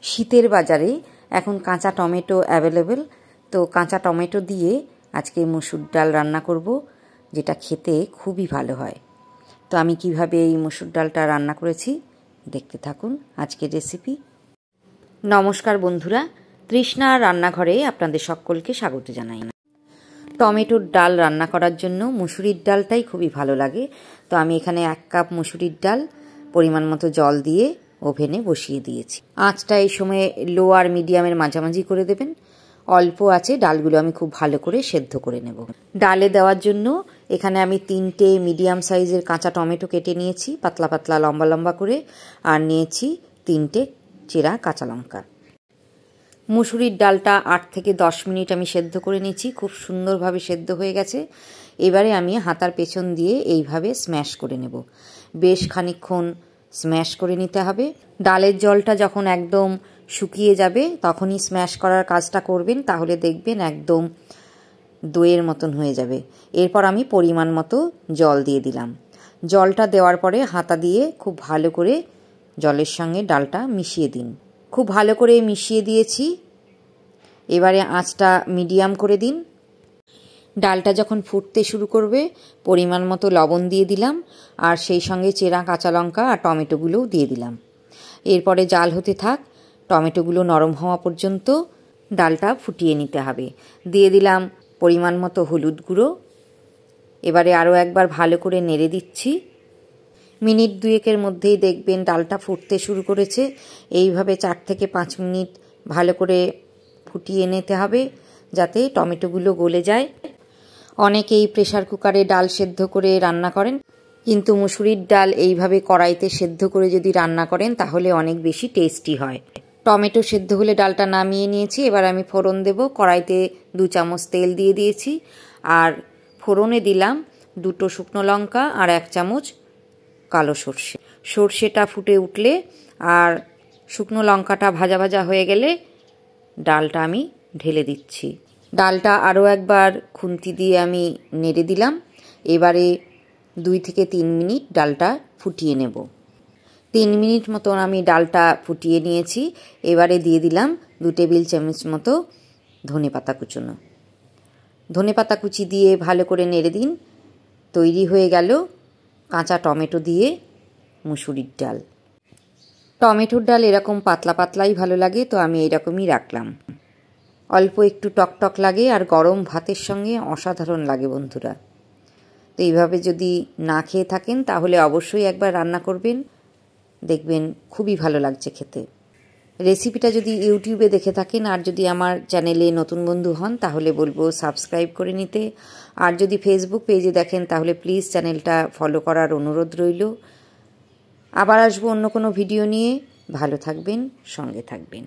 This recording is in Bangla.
শীতের বাজারে এখন কাঁচা টমেটো অ্যাভেলেবেল, তো কাঁচা টমেটো দিয়ে আজকে মসুর ডাল রান্না করব, যেটা খেতে খুবই ভালো হয়। তো আমি কিভাবে এই মসুর ডালটা রান্না করেছি দেখতে থাকুন আজকের রেসিপি। নমস্কার বন্ধুরা, তৃষ্ণা রান্নাঘরে আপনাদের সকলকে স্বাগত জানাই। টমেটোর ডাল রান্না করার জন্য মুসুরির ডালটাই খুবই ভালো লাগে। তো আমি এখানে 1 কাপ মুসুরির ডাল পরিমাণ মতো জল দিয়ে ওভেনে বসিয়ে দিয়েছি। আঁচটা এই সময় লো আর মিডিয়ামের মাঝামাঝি করে দেবেন। অল্প আছে ডালগুলো আমি খুব ভালো করে সেদ্ধ করে নেব। ডালে দেওয়ার জন্য এখানে আমি 3টে মিডিয়াম সাইজের কাঁচা টমেটো কেটে নিয়েছি পাতলা পাতলা লম্বা লম্বা করে, আর নিয়েছি 3টে চেরা কাঁচা লঙ্কা। মুসুরির ডালটা 8 থেকে 10 মিনিট আমি সেদ্ধ করে নিয়েছি, খুব সুন্দরভাবে সেদ্ধ হয়ে গেছে। এবারে আমি হাতার পেছন দিয়ে এইভাবে স্ম্যাশ করে নেব। বেশ খানিকক্ষণ স্ম্যাশ করে নিতে হবে। ডালের জলটা যখন একদম শুকিয়ে যাবে তখনই স্ম্যাশ করার কাজটা করবেন, তাহলে দেখবেন একদম দইয়ের মতন হয়ে যাবে। এরপর আমি পরিমাণ মতো জল দিয়ে দিলাম। জলটা দেওয়ার পরে হাতা দিয়ে খুব ভালো করে জলের সঙ্গে ডালটা মিশিয়ে দিন। খুব ভালো করে মিশিয়ে দিয়েছি। এবারে আঁচটা মিডিয়াম করে দিন। ডালটা যখন ফুটতে শুরু করবে পরিমাণ মতো লবণ দিয়ে দিলাম, আর সেই সঙ্গে চেরা কাঁচা লঙ্কা আর টমেটোগুলোও দিয়ে দিলাম। এরপরে জাল হতে থাক, টমেটোগুলো নরম হওয়া পর্যন্ত ডালটা ফুটিয়ে নিতে হবে। দিয়ে দিলাম পরিমাণ মতো হলুদ গুঁড়ো। এবারে আরও একবার ভালো করে নেড়ে দিচ্ছি। মিনিট 2-এর মধ্যেই দেখবেন ডালটা ফুটতে শুরু করেছে। এইভাবে 4 থেকে 5 মিনিট ভালো করে ফুটিয়ে নিতে হবে যাতে টমেটোগুলো গলে যায়। অনেকেই প্রেসার কুকারে ডাল সেদ্ধ করে রান্না করেন, কিন্তু মুসুরির ডাল এইভাবে কড়াইতে সেদ্ধ করে যদি রান্না করেন তাহলে অনেক বেশি টেস্টি হয়। টমেটো সেদ্ধ হলে ডালটা নামিয়ে নিয়েছি। এবার আমি ফোড়ন দেব। কড়াইতে 2 চামচ তেল দিয়ে দিয়েছি, আর ফোড়নে দিলাম 2টো শুকনো লঙ্কা আর 1 চামচ কালো সর্ষে। সর্ষেটা ফুটে উঠলে আর শুকনো লঙ্কাটা ভাজা ভাজা হয়ে গেলে ডালটা আমি ঢেলে দিচ্ছি। ডালটা আরও একবার খুন্তি দিয়ে আমি নেড়ে দিলাম। এবারে 2 থেকে 3 মিনিট ডালটা ফুটিয়ে নেব। 3 মিনিট মতন আমি ডালটা ফুটিয়ে নিয়েছি। এবারে দিয়ে দিলাম 2 টেবিল চামচ মতো ধনেপাতা কুচনো। ধনেপাতা কুচি দিয়ে ভালো করে নেড়ে দিন। তৈরি হয়ে গেল কাঁচা টমেটো দিয়ে মুসুরির ডাল। টমেটোর ডাল এরকম পাতলা পাতলাই ভালো লাগে, তো আমি এরকমই রাখলাম। অল্প একটু টকটক লাগে আর গরম ভাতের সঙ্গে অসাধারণ লাগে বন্ধুরা। তো এইভাবে যদি না খেয়ে থাকেন তাহলে অবশ্যই একবার রান্না করবেন, দেখবেন খুবই ভালো লাগছে খেতে। রেসিপিটা যদি ইউটিউবে দেখে থাকেন আর যদি আমার চ্যানেলে নতুন বন্ধু হন তাহলে বলবো সাবস্ক্রাইব করে নিতে, আর যদি ফেসবুক পেজে দেখেন তাহলে প্লিজ চ্যানেলটা ফলো করার অনুরোধ রইল। আবার আসবো অন্য কোনো ভিডিও নিয়ে। ভালো থাকবেন, সঙ্গে থাকবেন।